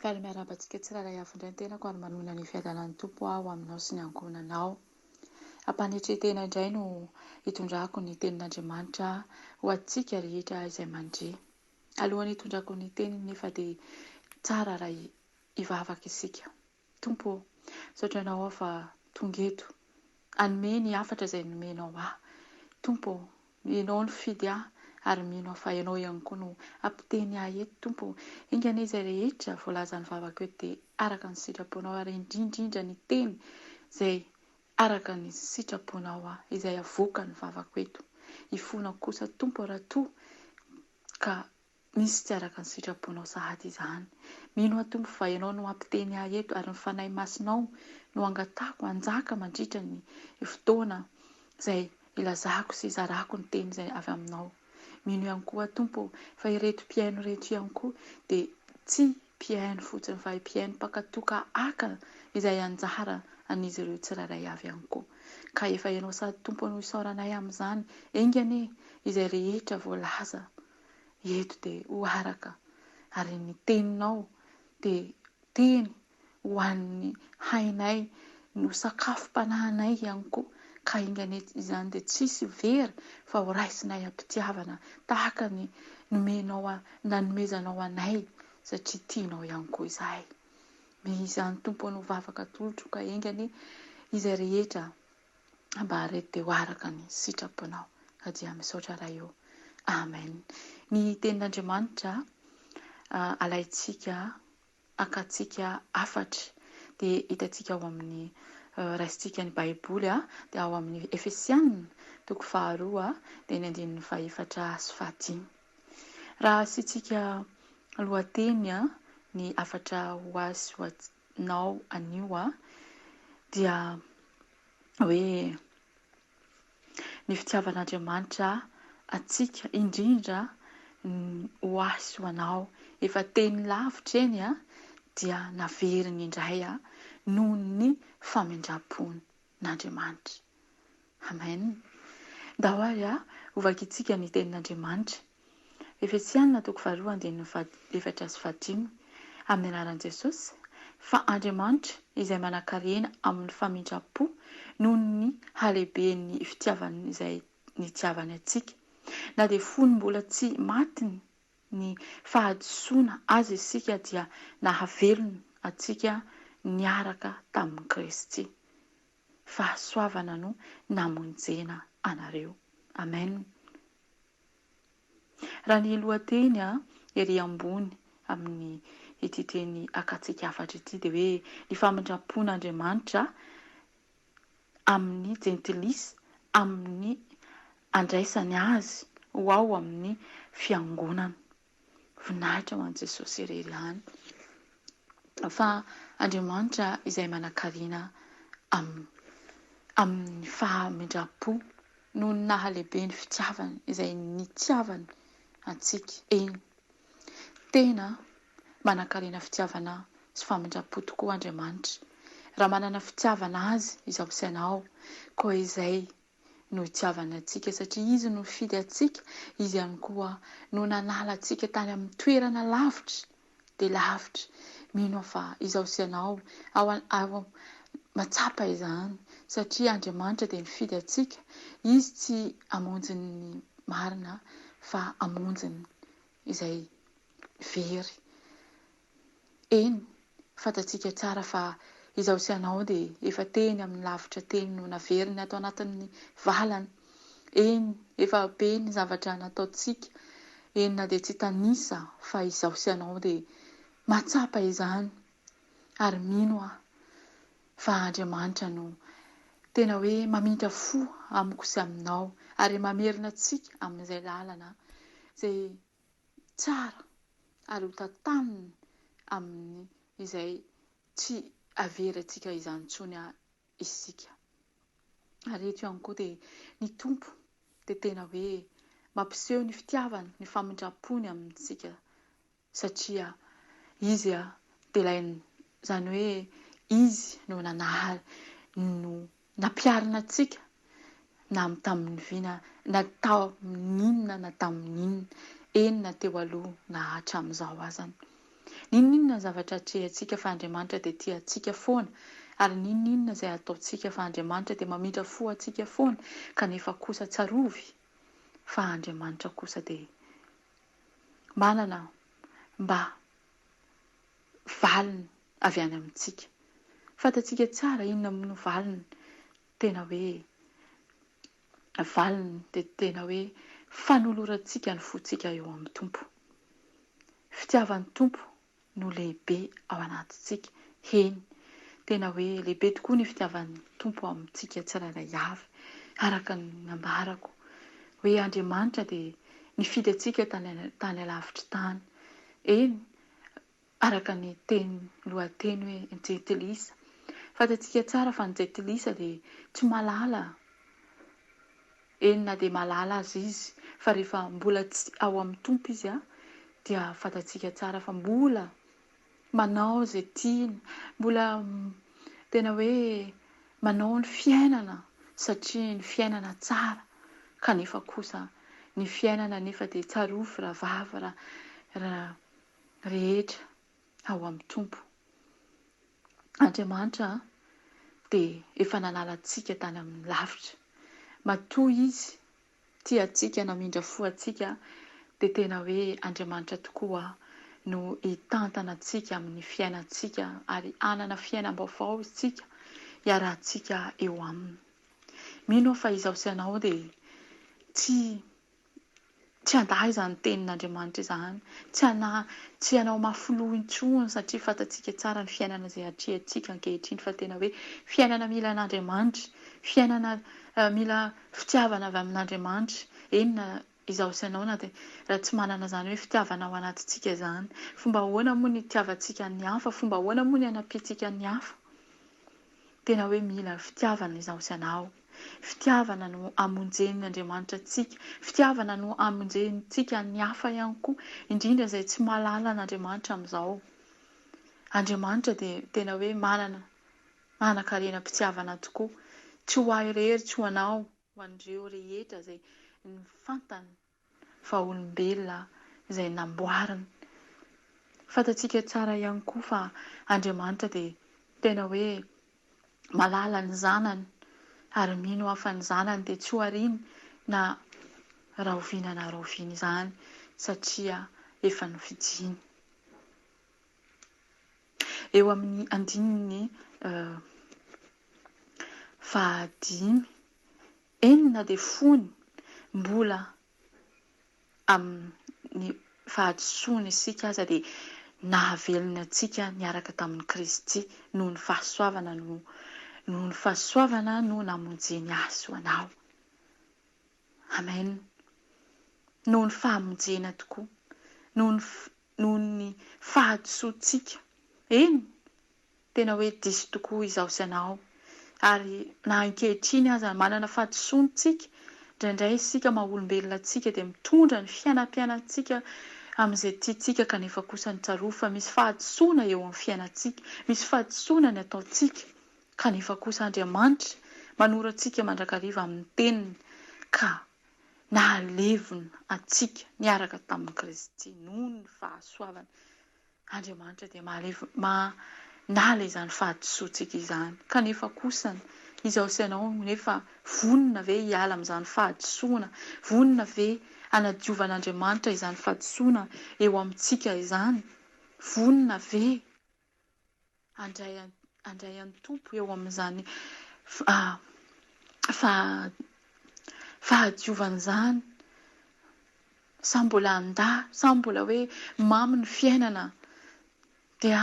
Faly miarabantsika tsiraray avy indray tenako ary manona ny fiadanan'ny tompo aho aminao sy ny ankonanao. Ampanetretena indray no hitondrako ny tenin'Andriamanitra ho antsika rehetra izay mandre. Alohan'ny hitondrako ny teniny nefa dia tsara raha hivavaka isika. Tompo, saotranao aho fa tonga eto. Anome ny hafatra izay nomenao aho. Tompo, ianao no fidy aho. Ary mino aho fa ianao ihany koa no ampiteny ahy eto. Tompo, ingana izay rehetra voalazan'ny vavako eto dia araka ny sitraponao ary indrindra ny teny izay araka ny sitraponao aho izay avoaka ny vavako eto. Ifona kosa Tompo raha toa ka misy tsy araka ny sitraponao sahady izany. Mino aho Tompo fa ianao no ampiteny ahy eto ary ny fanahy masinao no angatahako anjaka mandritra ny fotoana izay ilazako sy izarako ny teny izay avy aminao. Mino ihany koa Tompo fa ireto mpiaino rehetra ihany koa dia tsy mpiaino fotsiny fa mpiaino mpakatoka aka izay anjara an'izy ireo tsiraray avy ihany koa. Ka efa ianao sady Tompo no isaoranay amin'izany. Engane izay rehetra voalaza eto dia ho araka ary ny teninao dia teny ho an'ny hainay no sakafom-panahinay ihany koa. Ka ingane izany dia tsisy very fa ho raisinay am-pitiavana tahaka ny nanomezanao anay satria tianao ihany koa izahay. Izany Tompo no vavaka tolotro ka engane izay rehetra mba reto dia ho araka ny sitraponao. Dia misaotra raha eo. Amen. Ny tenin'Andriamanitra alaitsika akatsika afatra dia hitantsika ao amin'ny raisitsika ny Baiboly dia ao amin'ny Efesianina 2 dia ny 14 sy 15. Raha asitsika lohateny ny afatra ho azy ho anao anio dia hoe ny fitiavan'Andriamanitra atsika indrindra ho azy ho anao. Efa teny lavitra eny dia naveriny indray noho ny famindram-pon'Andriamanitra. Amen. Daholy hovakitsika ny tenin'Andriamanitra. Efesianina 2:14 amin'ny anaran'i Jesosy fa Andriamanitra izay manan-karena amin'ny famindram-po noho ny halehibeny fitiavany izay nitiavany atsika. Na dia fony mbola tsy matiny ny fahadisoana azy isika dia nahavelona atsika niaraka tamin'i Kristy. Fahasoavana no namonjena anareo. Amen. Raha ny lohateny ery ambony amin'ny ity teny akatsika afatra ity dia hoe ny famindram-pon'Andriamanitra amin'ny jentilisy amin'ny andraisany azy ho ao amin'ny fiangonana. Voninahitra ho an'i Jesosy irery ihany. Fa Andriamanitra izay manan-karena amin'ny famindram-po noho ny nahalehibe ny fitiavany izay nitiavany atsika eny. Tena manan-karena fitiavana sy famindram-po tokoa Andriamanitra. Raha manana fitiavana azy izaho sy ianao koa izay no hitiavana atsika satria izy no fidy atsika. Izy ihany koa no nanala atsika tany amin'ny toerana lavitra dia lavitra. Mino fa izaho sy ianao ao matsapa izany satria Andriamanitra dia nifidy atsika. Izy tsy amonjy ny marina fa amonjy ny izay very. Eny, fantatsika tsara fa izaho sy anao dia efa teny amin'ny lavitra teny no naveriny atao anatin'ny valany. Eny, efa be ny zavatra nataontsika. Eny na dia tsy tanisa fa izaho sy anao dia matsapa izany. Ary mino aho fa Andriamanitra no tena hoe mamindra fo amiko sy aminao ary mamerina antsika amin'izay lalana izay tsara ary ho tantaniny amin'ny izay tsy averantsika izany intsony isika. Ary eto ihany koa dia ny tompo dia tena hoe mampiseho ny fitiavany, ny famindram-pony amintsika satria izy dia ilay izany hoe izy no nampiarina antsika na tamin'ny vina na tamin'inona na tamin'inona, enina teo aloha na hatramin'izao azany. Ninninona zavatra atrehantsika fa Andriamanitra dia tia antsika foana, ary ninninona izay ataontsika fa Andriamanitra dia mamindra fo antsika foana, kanefa kosa tsarovy fa Andriamanitra kosa dia manana mba valiny avy any amintsika. Fantatsika tsara inona no valiny, tena hoe valiny dia tena hoe fanolorantsika ny fontsika eo amin'ny tompo. Fitiavan'ny tompo no lehibe ao anatintsika. Eny, tena hoe lehibe tokoa ny fitiavan'ny tompo amintsika tsirairay avy, araka ny ambarako hoe Andriamanitra dia nifidy antsika tany alavitra tany. Eny, araka ny lohateny hoe Anjetilisa. Fantatsika tsara fa Anjetilisa dia tsy malala. Eny na dia malala azy izy, fa rehefa mbola tsy ao amin'ny tompo izy dia fantatsika tsara fa mbola manao izay tiany, mbola tena hoe manao ny fiainana satria ny fiainana tsara, kanefa kosa ny fiainana nefa dia tsarovy raha rehetra ao amin'ny tompo. Andriamanitra dia efa nanala antsika tany amin'ny lavitra. Matoa izy tia antsika, namindra fo antsika, dia tena hoe Andriamanitra tokoa no hitantana antsika amin'ny fiainantsika ary hanana fiainam-baovao isika hiarahantsika eo aminy. Mino aho fa izaho sy anao dia tsy handahy izany tenin'Andriamanitra izany, tsy hanao mafoloha intsony satria fantatsika tsara ny fiainana izay atrehantsika ankehitriny fa tena hoe fiainana mila an'Andriamanitra, fiainana mila fitiavana avy amin'Andriamanitra. Eny, izaho sy anao na dia raha tsy manana izany hoe fitiavana ao anatintsika izany, fomba ahoana moa ny itiavantsika ny hafa, fomba ahoana moa ny hanampiantsika ny hafa? Tena hoe mila fitiavana izaho sy anao. Fitiavana no amonjen'ny Andriamanitra antsika, fitiavana no amonjentsika ny hafa ihany koa, indrindra izay tsy malala an'Andriamanitra amin'izao. Andriamanitra dia tena hoe manan-karenam-pitiavana tokoa, tsy ho ahy irery, tsy ho anao, ho an'ireo rehetra izay ny fantany fa olombelona izay namboariny. Fantatsika tsara ihany koa fa Andriamanitra dia tena hoe malala ny zanany, ary mino aho fa ny zanany dia tsy ho ariany na rahoviana na rahoviana izany satria efa novidiany. Eo amin'ny andininy 5, enina dia fony mbola amin'ny fahadisoana isika aza dia nahavelona antsika niaraka tamin'ny Kristy noho ny fahasoavana no namonjeny azy ho anao. Amen. Noho ny fahamonjena tokoa, noho ny fahadisoantsika. Eny, tena hoe diso tokoa izaho sy anao. Ary na ankehitriny aza manana fahadisoantsika, indraindray isika maha-olombelona antsika dia mitondra ny fiainam-piainantsika amin'izay tiantsika, kanefa kosa ny tsaroa fa misy fahadisoana eo amin'ny fiainantsika, misy fahadisoana ny ataontsika, kanefa kosa Andriamanitra manorantsika mandrakariva amin'ny teniny ka nahalevona antsika niaraka tamin'ny Kristy noho ny fahasoavana. Andriamanitra dia manala izany fahadisoantsika izany, kanefa kosa izaho sy anao nefa vonona ve hiala amin'izany fahadisoana, vonona ve hanadiovan'Andriamanitra izany fahadisoana eo amintsika izany, vonona ve handray andray an'ny tompo eo amin'izany fahadiovan'izany. Sa mbola anda, sa mbola hoe mamy ny fiainana. Dia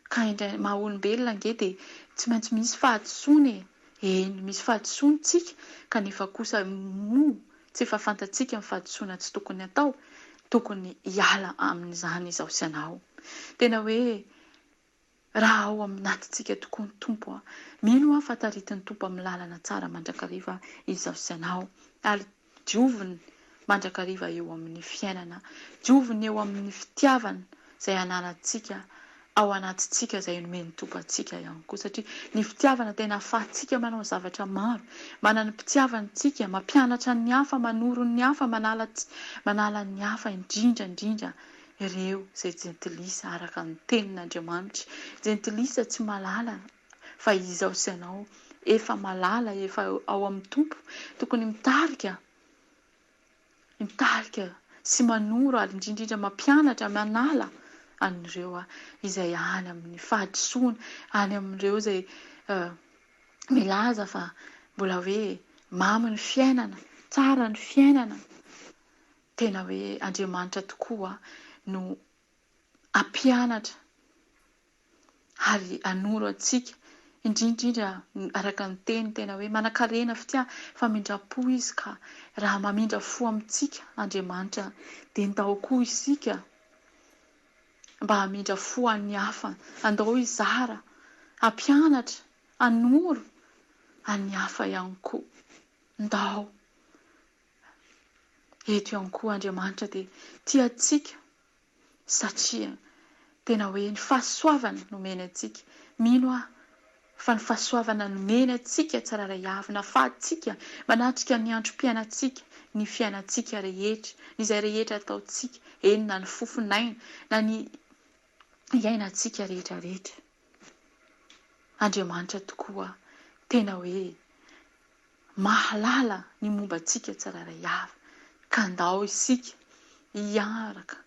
ka indray maha-olombelona ange dia tsy maintsy misy fahadisoana e. Eny, misy fahadisoana tsika kanefa kosa tsy efa fantatsika ny fahadisoana tsy tokony atao, tokony hiala amin'izany izao sy anao. Tena hoe raha ao aminatitsika tokoa ny tompo, mino fa taritin'ny tompo amin'ny lalana tsara mandrakariva izao sy anao, ary dioviny mandrakariva eo amin'ny fiainana, dioviny eo amin'ny fitiavana izay ananantsika ao anatitsika izay nomeny tompo atsika ihany koa, satria ny fitiavana tena ahafahantsika manao zavatra maro, manana mpitiavana tsika, mampianatra ny hafa, manoro ny hafa, manala ny hafa, indrindra ireo izay jentilisa araka ny tenin'Andriamanitra. Jentilisa tsy malala fa izao sy anao efa malala, efa ao amin'ny tompo, tokony mitarika sy manoro, ary indrindra mampianatra, manala an'ireo izay any amin'ny fahadisoana, any amin'ireo izay milaza fa mbola hoe mamy ny fiainana, tsara ny fiainana. Tena hoe Andriamanitra tokoa no ampianatra ary anoro atsika, indrindra araka ny teny, tena hoe manan-karena famindrapo izy, ka raha mamindra fo amintsika Andriamanitra dia ndao koa isika mba hamindra fo an'ny hafa, andao izara, ampianatra, anoro an'ny hafa ihany koa, ndao. Eto ihany koa Andriamanitra dia tiatsika, satria tena hoe ny fahasoavana nomeny atsika. Mino fa ny fahasoavana nomeny atsika tsiraray avy, nahafahantsika manatrika ny androm-piainantsika, ny fiainantsika rehetra, izay rehetra ataontsika, eny na ny fofinaina na ny iainantsika rehetrarehetra. Andriamanitra tokoa tena hoe mahalala ny momba antsika tsiraray avy, ka ndao isika hiaraka,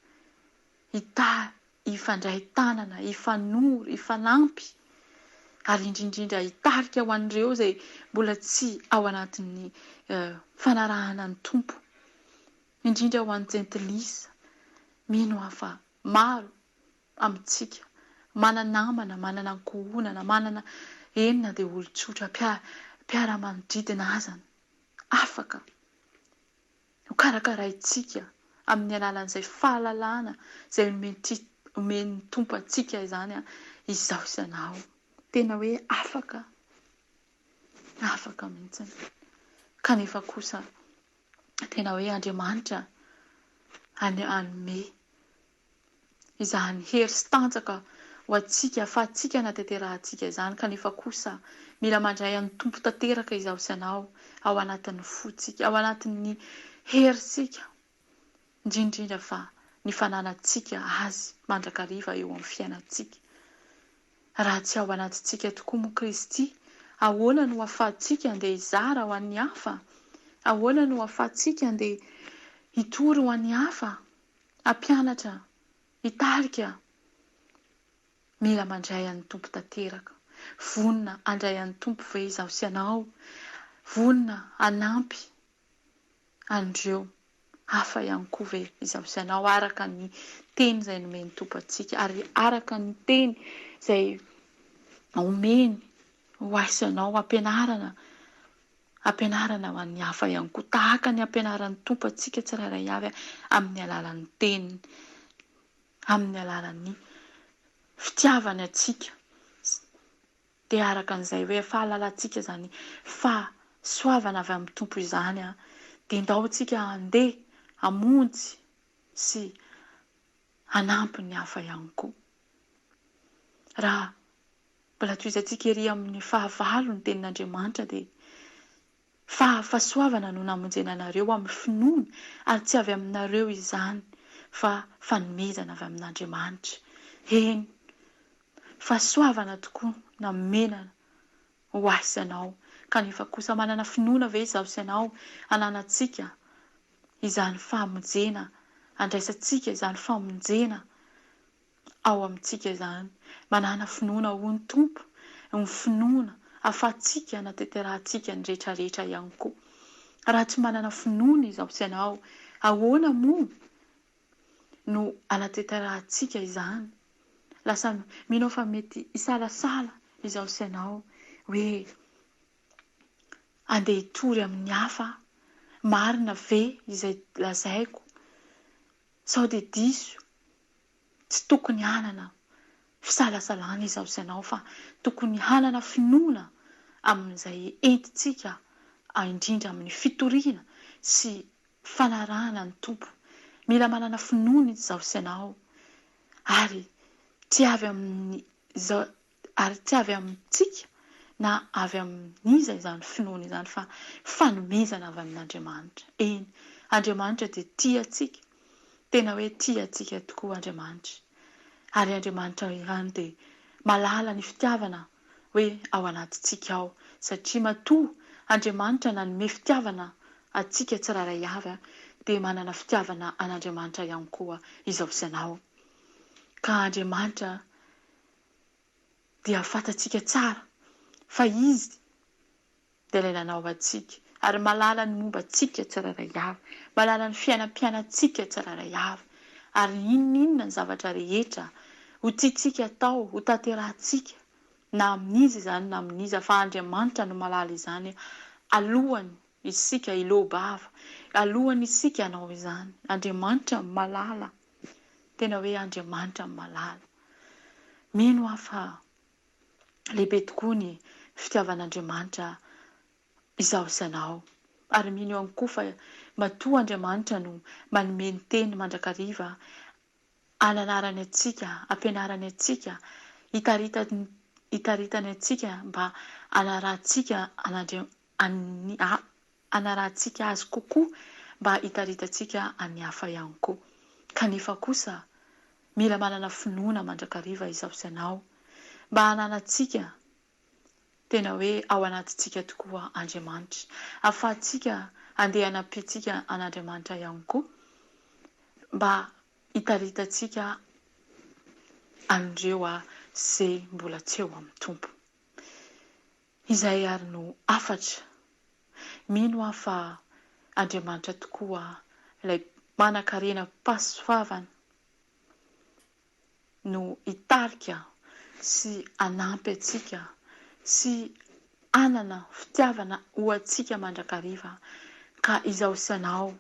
hifandray tanana, hifanoro, hifanampy, ary indrindra hitarika ho an'ireo izay mbola tsy ao anatin'ny fanarahana ny tompo, indrindra ho an'ny jentilisa. Mino fa maro amintsika mananamana, manana ankohonana, manana enina dia olon-tsotra, mpiara-manodidina azany, afaka hokarakaraintsika amin'ny alalan'izay fahalalana izay omeny tompo atsika izany izao sy anao. Tena hoe afaka mihitsy. Kanefa kosa tena hoe Andriamanitra anome izany hery sy tanjaka ho atsika, ahafahantsika nahatanterahantsika izany, kanefa kosa mila mandray an'ny tompo tanteraka izao sy anao ao anatin'ny fotsika, ao anatin'ny heritsika, indrindra fa ny fananantsika azy mandrakariva eo amin'ny fiainantsika. Raha tsy ao anatitsika tokoa moa Kristy, ahoana no ahafahantsika andeha hizara ho an'ny hafa? Ahoana no ahafahantsika andeha hitory ho an'ny hafa? Hampianatra, hitarika. Mila mandray an'ny tompo tanteraka. Vonona andray an'ny tompo ve izao sy anao? Vonona hanampy an'ireo hafa ihany koa ve izao sy anao, araka ny teny izay nomeny tompo atsika, ary araka ny teny izay omeny ho azy anao, ampianarana ho an'ny hafa ihany koa, tahaka ny ampianaran'ny tompo atsika tsiraray avy amin'ny alalan'ny teniny, amin'ny alalan'ny fitiavana atsika. Dia araka an'izay hoe fahalalantsika izany fahasoavana avy amin'ny tompo izany, dia ndao tsika andeha hamonjy sy hanampy ny hafa ihany koa. Raha mbola toizantsika ery amin'ny fahavalo ny tenin'Andriamanitra dia fahasoavana no namonjena anareo amin'ny finoana, ary tsy avy aminareo izany fa fanomezana avy amin'Andriamanitra. Eny, fahasoavana tokoa namenana ho azy anao, kanefa kosa manana finoana ve izao sy anao ananantsika izany famonjena, andraisantsika izany famonjena ao amintsika izany, manana finoana ho ny tompo, ny finoana ahafahantsika nateterahantsika ny rehetrarehetra ihany koa. Raha tsy manana finoana izao sy ianao, ahoana moa no anateterahantsika izany? Lasa mino fa mety isalasala izao sy ianao hoe andeha hitory amin'ny hafa, marina ve izay lazaiko? Sao de diso, tsy tokony hanana fisalasalana izao sy ianao fa tokony hanana finoana amin'izay entintsika indrindra amin'ny fitoriana sy fanarahana ny tompo. Mila manana finoana izao sy ianao ary tsy avy amintsika na avy amin'iza izany finoana izany fa fanomezana avy amin'Andriamanitra. Eny, Andriamanitra dia tia antsika, tena hoe tia antsika tokoa Andriamanitra. Ary Andriamanitra ihany dia malala ny fitiavana hoe ao anatintsika ao, satria matoa Andriamanitra nanome fitiavana antsika tsiraray avy dia manana fitiavana an'Andriamanitra ihany koa izao sy ianao. Ka Andriamanitra dia fantatsika tsara fa izy dia ilay nanao antsika ary malala ny momba antsika tsiraray avy, malala ny fiainam-piainantsika tsiraray avy, ary inona ny zavatra rehetra ho tiantsika atao, ho tanterahantsika na amin'iza izany na amin'iza, fa Andriamanitra no malala izany alohany isika ilobava, alohany isika hanao izany. Andriamanitra malala, tena hoe Andriamanitra malala. Mino aho fa lehibe tokoa ny fitiavan'Andriamanitra izao sy ianao, ary mino ihany koa fa matoa Andriamanitra no manome ny teny mandrakariva hananarany antsika, ampianarany antsika, hitaritany antsika mba hanarahantsika azy kokoa, mba hitaritantsika any hafa ihany koa. Kanefa kosa mila manana finoana mandrakariva izao sy ianao mba hananantsika tena hoe ao anatintsika tokoa Andriamanitra, ahafahantsika andeha hanampiantsika an'Andriamanitra ihany koa mba hitaritantsika an'ireo izay mbola tsy eo amin'ny tompo. Izay ary no afatra. Mino aho fa Andriamanitra tokoa ilay manan-karena pasoavana no hitarika sy hanampy antsika sy hanana fitiavana ho antsika mandrakariva. Ka izao sy ianao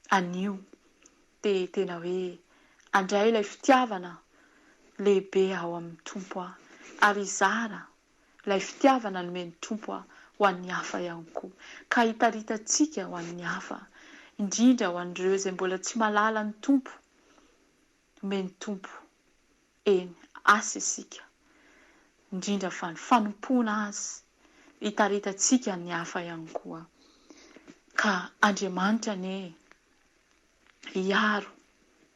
anio dia tena hoe andray ilay fitiavana lehibe ao amin'ny tompo ary izara ilay fitiavana nomeny tompo ho an'ny hafa ihany koa, ka hitaritantsika ho an'ny hafa, indrindra ho an'ireo izay mbola tsy malala ny tompo. Nomeny tompo, eny, asa isika, indrindra fa ny fanompoana azy, hitaritantsika ny hafa ihany koa. Ka Andriamanitra hiaro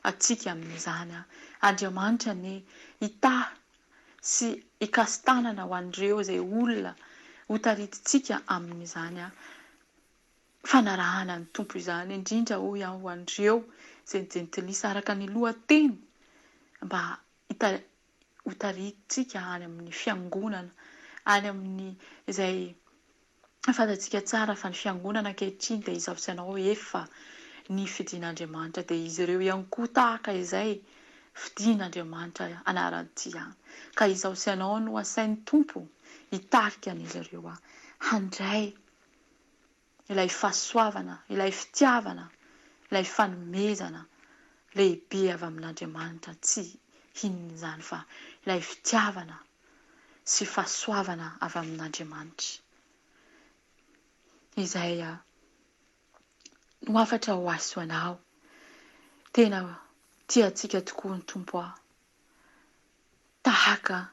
antsika amin'izany. Andriamanitra hitahy sy hikasitanana ho an'ireo izay olona ho taritintsika amin'izany fanarahana ny tompo izany, indrindra ho an'ireo izay jentilisa araka ny lohateny mba ho taritintsika any amin'ny fiangonana, any amin'ny izay fantatsika tsara fa ny fiangonana ankehitriny dia izao sy ianao efa ny fidian'Andriamanitra, dia izy ireo ihany koa tahaka izay fidian'Andriamanitra anaran'ity ihany. Ka izao sy ianao no asain'ny tompo hitarika an'izy ireo handray ilay fahasoavana, ilay fitiavana, ilay fanomezana lehibe avy amin'Andriamanitra, tsy inona izany fa ilay fitiavana sy fahasoavana avy amin'Andriamanitra. Izay no afatra ho azy ho anao. Tena tiantsika tokoa ny tompo tahaka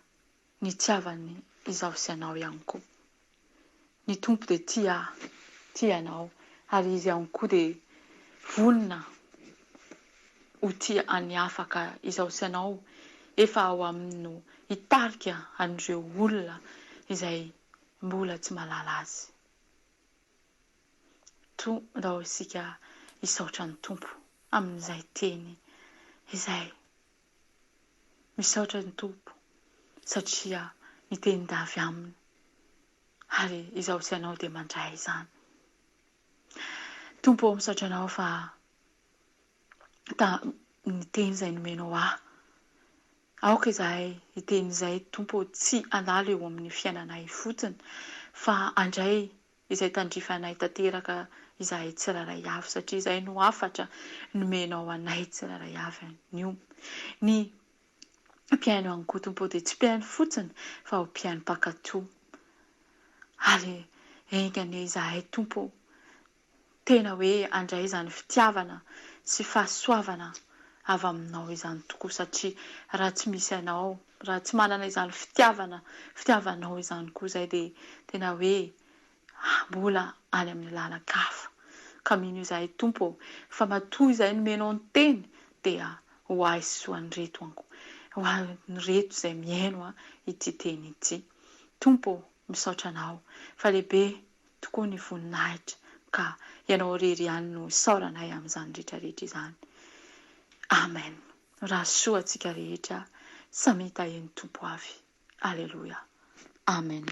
ny tiavany izao sy ianao ihany koa. Ny tompo dia tia anao ary izy ihany koa dia vonona ho tia any hafa, ka izao sy ianao efa ao amin'ny hitarika an'ireo olona izay mbola tsy malala azy. Ndao isika hisaotra ny tompo amin'izay teny izay. Misaotra ny tompo satria ny teny davy aminy. Ary izaho sy anao dia mandray izany. Tompo misaotra anao fa ny teny izay nomenao ahy. Aoka izahay iteny izay Tompo tsy handalo eo amin'ny fiainanay fotsiny fa andray izay tandrifanay tanteraka izahay tsiraray avy satria izay no afatra nomenao anay tsiraray avy anio. Ny mpiaino ihany koa Tompo dia tsy mpiaino fotsiny fa ho mpiaino mpakatoa. Ary engany izahay Tompo tena hoe andray izany fitiavana sy fahasoavana avy aminao izany tokoa satria raha tsy misy anao, raha tsy manana izany fitiavanao izany koa izay dia tena hoe mbola any amin'ny lalakafa. Ka mino izahay Tompo fa matoa izay nomenao ny teny dia ho ahy sy ho an'ireto ho an'ireto izay miaino ity teny ity. Tompo misaotra anao fa lehibe tokoa ny voninahitra ka ianao irery ihany no saoranay amin'izany rehetrarehetra izany. Amen. Raha soa antsika rehetra samy taheny Tompo avy. Aleluia. Amen.